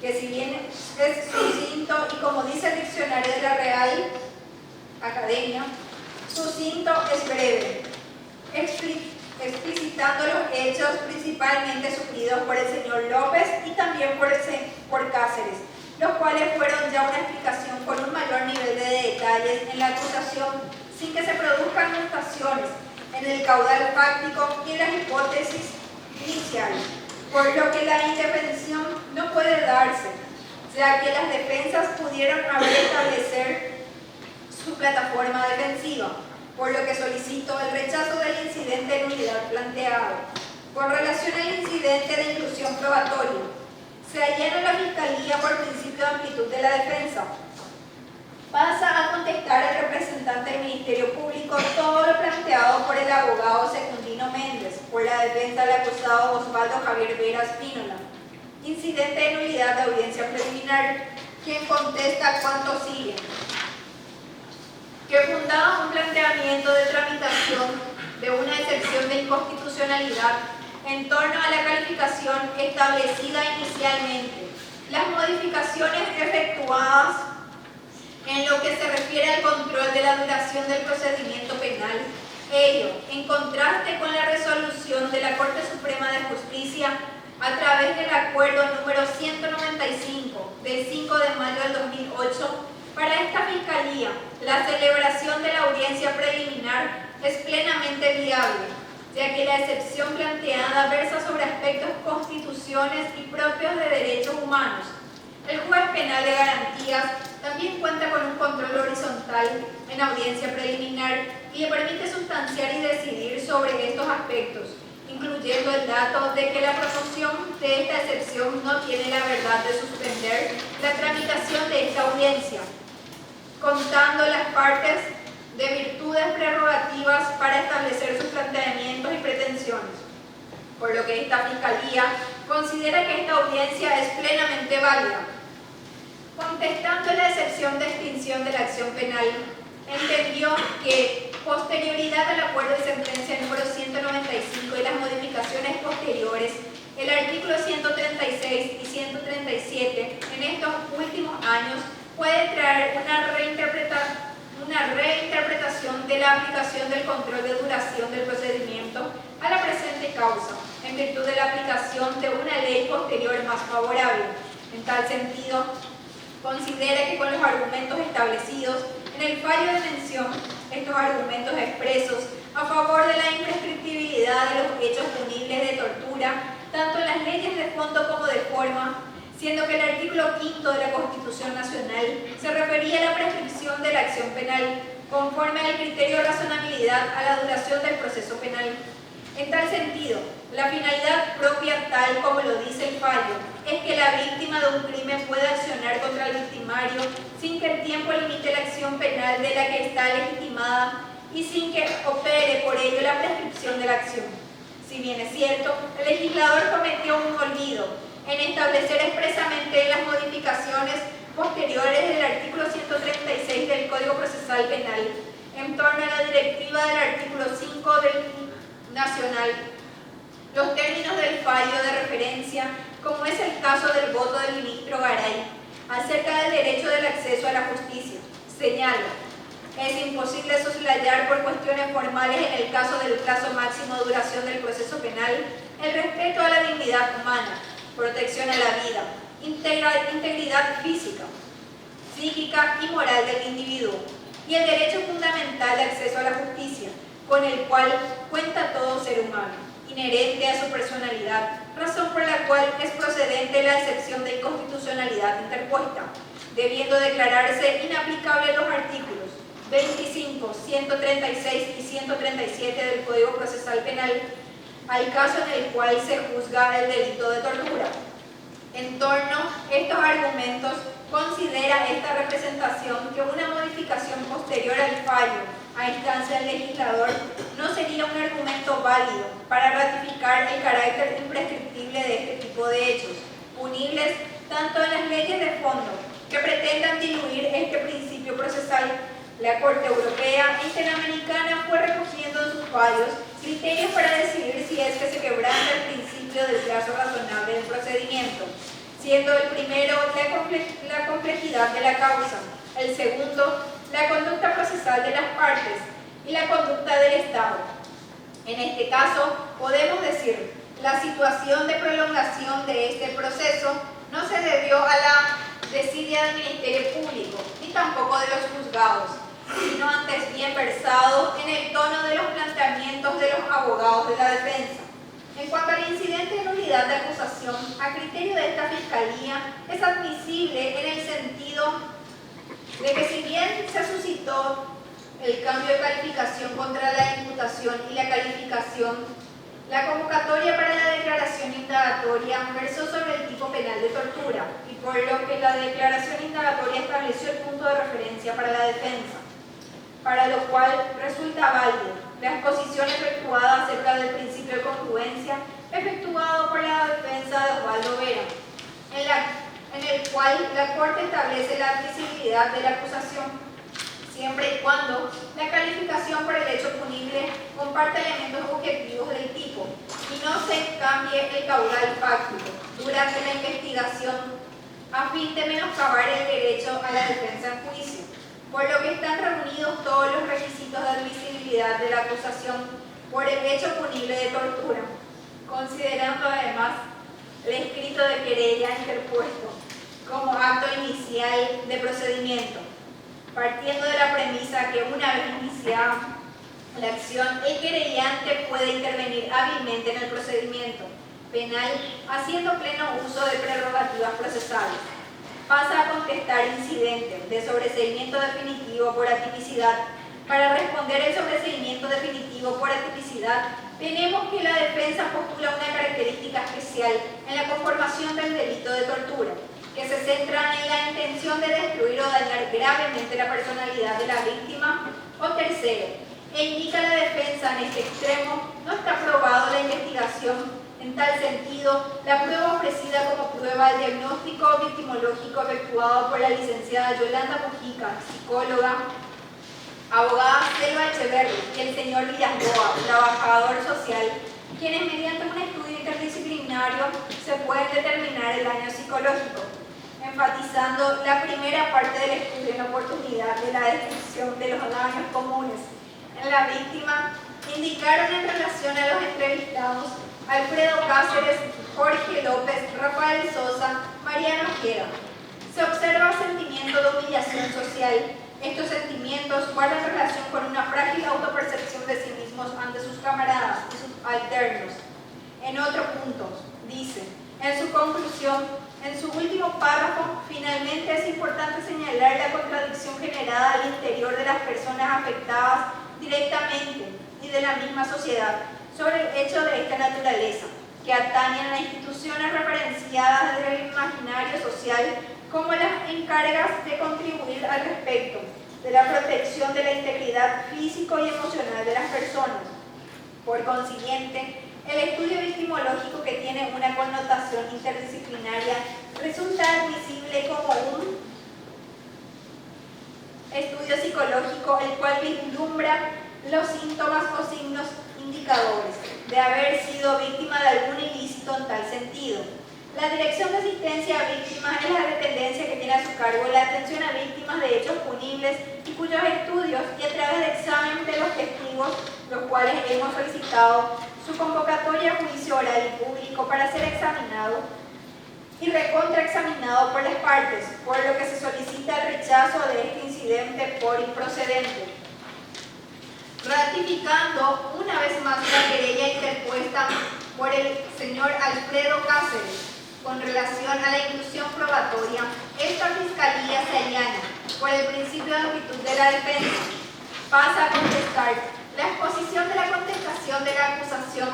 que si bien es sucinto y como dice el diccionario de la Real Academia, sucinto es breve, explicitando los hechos principalmente sufridos por el señor López y también por Cáceres, los cuales fueron ya una explicación con un mayor nivel de detalles en la acusación, sin que se produzcan mutaciones en el caudal fáctico y en las hipótesis iniciales, por lo que la indefensión no puede darse, ya que las defensas pudieron establecer su plataforma defensiva, por lo que solicito el rechazo del incidente de nulidad planteado. Con relación al incidente de inclusión probatoria, se allana la Fiscalía por principio de amplitud de la defensa. Pasa a contestar el representante del Ministerio Público todo lo planteado por el abogado Secundino Méndez, por la defensa del acusado Osvaldo Javier Vera Espínola. Incidente de nulidad de audiencia preliminar, quien contesta cuanto sigue: que fundaba un planteamiento de tramitación de una excepción de inconstitucionalidad en torno a la calificación establecida inicialmente, las modificaciones efectuadas en lo que se refiere al control de la duración del procedimiento penal, ello en contraste con la resolución de la Corte Suprema de Justicia a través del acuerdo número 195 del 5 de mayo del 2008. Para esta Fiscalía, la celebración de la audiencia preliminar es plenamente viable, ya que la excepción planteada versa sobre aspectos constituciones y propios de derechos humanos. El juez penal de garantías también cuenta con un control horizontal en audiencia preliminar y le permite sustanciar y decidir sobre estos aspectos, incluyendo el dato de que la promoción de esta excepción no tiene la verdad de suspender la tramitación de esta audiencia, contando las partes de virtudes prerrogativas para establecer sus planteamientos y pretensiones, por lo que esta Fiscalía considera que esta audiencia es plenamente válida. Contestando la excepción de extinción de la acción penal, entendió que, posterioridad al acuerdo de sentencia número 195 y las modificaciones posteriores, el artículo 136 y 137 en estos últimos años puede traer una reinterpretación de la aplicación del control de duración del procedimiento a la presente causa, en virtud de la aplicación de una ley posterior más favorable. En tal sentido, considera que con los argumentos establecidos en el fallo de mención, estos argumentos expresos a favor de la imprescriptibilidad de los hechos punibles de tortura, tanto en las leyes de fondo como de forma, siendo que el artículo 5 de la Constitución Nacional se refería a la prescripción de la acción penal, conforme al criterio de razonabilidad a la duración del proceso penal. En tal sentido, la finalidad propia, tal como lo dice el fallo, es que la víctima de un crimen pueda accionar contra el victimario sin que el tiempo limite la acción penal de la que está legitimada y sin que opere por ello la prescripción de la acción. Si bien es cierto, el legislador cometió un olvido en establecer expresamente las modificaciones posteriores del artículo 136 del Código Procesal Penal en torno a la directiva del artículo 5 del Nacional, los términos del fallo de referencia, como es el caso del voto del ministro Garay, acerca del derecho del acceso a la justicia. Señala: es imposible soslayar por cuestiones formales en el caso del plazo máximo de duración del proceso penal el respeto a la dignidad humana, protección a la vida, integridad física, psíquica y moral del individuo, y el derecho fundamental de acceso a la justicia, con el cual cuenta todo ser humano, inherente a su personalidad, razón por la cual es procedente la excepción de inconstitucionalidad interpuesta, debiendo declararse inaplicables los artículos 25, 136 y 137 del Código Procesal Penal al caso en el cual se juzga el delito de tortura. En torno a estos argumentos, considera esta representación que una modificación posterior al fallo a instancia del legislador no sería un argumento válido para ratificar el carácter imprescriptible de este tipo de hechos, punibles tanto en las leyes de fondo que pretendan diluir este principio procesal. La Corte Europea e Interamericana fue recogiendo en sus fallos criterios para decidir si es que se quebranta el principio del plazo razonable del procedimiento. siendo el primero la complejidad de la causa, el segundo la conducta procesal de las partes y la conducta del Estado. En este caso, podemos decir, la situación de prolongación de este proceso no se debió a la desidia del Ministerio Público, ni tampoco de los juzgados, sino antes bien versado en el tono de los planteamientos de los abogados de la defensa. En cuanto al incidente de nulidad de acusación, a criterio de esta Fiscalía, es admisible en el sentido de que si bien se suscitó el cambio de calificación contra la imputación y la calificación, la convocatoria para la declaración indagatoria versó sobre el tipo penal de tortura, y por lo que la declaración indagatoria estableció el punto de referencia para la defensa, para lo cual resulta válido la exposición efectuada acerca del principio de congruencia efectuado por la defensa de Osvaldo Vera, en el cual la Corte establece la admisibilidad de la acusación siempre y cuando la calificación por el hecho punible comparta elementos objetivos del tipo y no se cambie el caudal fáctico durante la investigación a fin de menoscabar el derecho a la defensa en juicio, por lo que están reunidos todos los requisitos de admisibilidad de la acusación por el hecho punible de tortura, considerando además el escrito de querella interpuesto como acto inicial de procedimiento, partiendo de la premisa que una vez iniciada la acción, el querellante puede intervenir hábilmente en el procedimiento penal, haciendo pleno uso de prerrogativas procesales. Pasa a contestar incidentes de sobreseimiento definitivo por atipicidad. Para responder el sobreseimiento definitivo por atipicidad, tenemos que la defensa postula una característica especial en la conformación del delito de tortura, que se centra en la intención de destruir o dañar gravemente la personalidad de la víctima o tercero, e indica la defensa en este extremo, no está probado la investigación. En tal sentido, la prueba ofrecida como prueba del diagnóstico victimológico efectuado por la licenciada Yolanda Mujica, psicóloga, abogada Selva Echeverri y el señor Villasboa, trabajador social, quienes mediante un estudio interdisciplinario se pueden determinar el daño psicológico, enfatizando la primera parte del estudio en la oportunidad de la descripción de los daños comunes en la víctima, indicaron en relación a los entrevistados Alfredo Cáceres, Jorge López, Rafael Sosa, Mariano Ojeda. Se observa sentimiento de humillación social. Estos sentimientos guardan relación con una frágil autopercepción de sí mismos ante sus camaradas y sus alternos. En otro punto, dice, en su conclusión, en su último párrafo, finalmente es importante señalar la contradicción generada al interior de las personas afectadas directamente y de la misma sociedad sobre el hecho de esta naturaleza, que atañen a instituciones referenciadas desde el imaginario social como las encargas de contribuir al respecto de la protección de la integridad físico y emocional de las personas. Por consiguiente, el estudio victimológico, que tiene una connotación interdisciplinaria, resulta admisible como un estudio psicológico el cual vislumbra los síntomas o signos indicadores de haber sido víctima de algún ilícito en tal sentido. La Dirección de Asistencia a Víctimas es la dependencia que tiene a su cargo la atención a víctimas de hechos punibles y cuyos estudios y a través de examen de los testigos, los cuales hemos solicitado su convocatoria a juicio oral y público para ser examinado y recontraexaminado por las partes, por lo que se solicita el rechazo de este incidente por improcedente. Ratificando una vez más la querella interpuesta por el señor Alfredo Cáceres con relación a la inclusión probatoria, esta Fiscalía se allana por el principio de actitud de la defensa. Pasa a contestar la exposición de la contestación de la acusación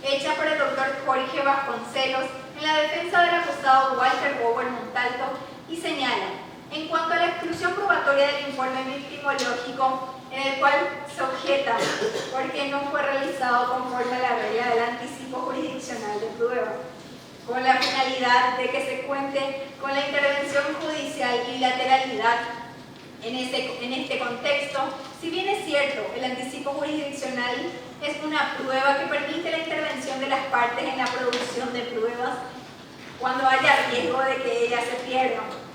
hecha por el doctor Jorge Vasconcelos en la defensa del acusado Walter Bower Montalto y señala, en cuanto a la exclusión probatoria del informe victimológico, en el cual se objeta porque no fue realizado conforme a la regla del anticipo jurisdiccional de prueba, con la finalidad de que se cuente con la intervención judicial y bilateralidad. En este contexto, si bien es cierto, el anticipo jurisdiccional es una prueba que permite la intervención de las partes en la producción de pruebas, cuando haya riesgo de que ellas se pierdan.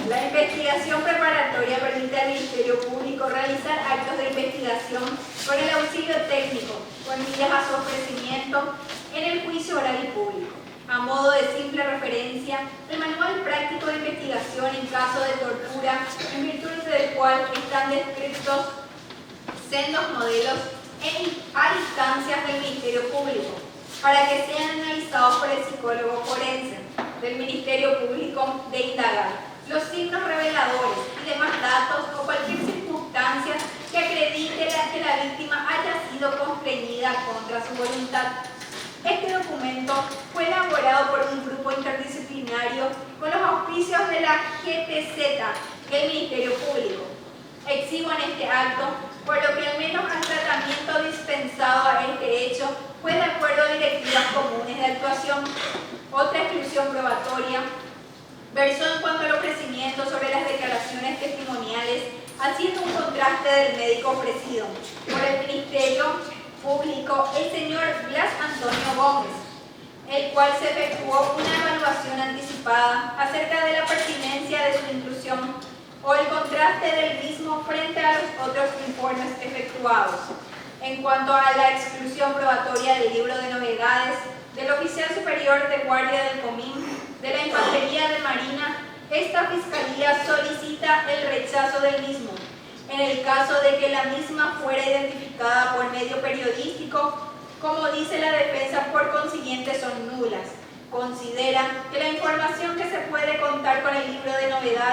La investigación preparatoria permite al Ministerio Público realizar actos de investigación con el auxilio técnico, con miras a su ofrecimiento en el juicio oral y público. A modo de simple referencia, el Manual Práctico de Investigación en caso de tortura, en virtud del cual están descritos sendos modelos a instancias del Ministerio Público, para que sean analizados por el psicólogo forense del Ministerio Público de indagar los signos reveladores y demás datos o cualquier circunstancia que acredite que la víctima haya sido constreñida contra su voluntad. Este documento fue elaborado por un grupo interdisciplinario con los auspicios de la GTZ, el Ministerio Público. Exhibo en este acto, por lo que al menos el tratamiento dispensado a este hecho fue de acuerdo a directivas comunes de actuación. Otra exclusión probatoria versó en cuanto al ofrecimiento sobre las declaraciones testimoniales, haciendo un contraste del médico ofrecido por el Ministerio Público, el señor Blas Antonio Gómez, el cual se efectuó una evaluación anticipada acerca de la pertinencia de su inclusión o el contraste del mismo frente a los otros informes efectuados. En cuanto a la exclusión probatoria del libro de novedades del oficial superior de guardia del Comín de la Infantería de Marina, esta Fiscalía solicita el rechazo del mismo. En el caso de que la misma fuera identificada por medio periodístico, como dice la defensa, por consiguiente son nulas. Considera que la información que se puede contar con el libro de novedades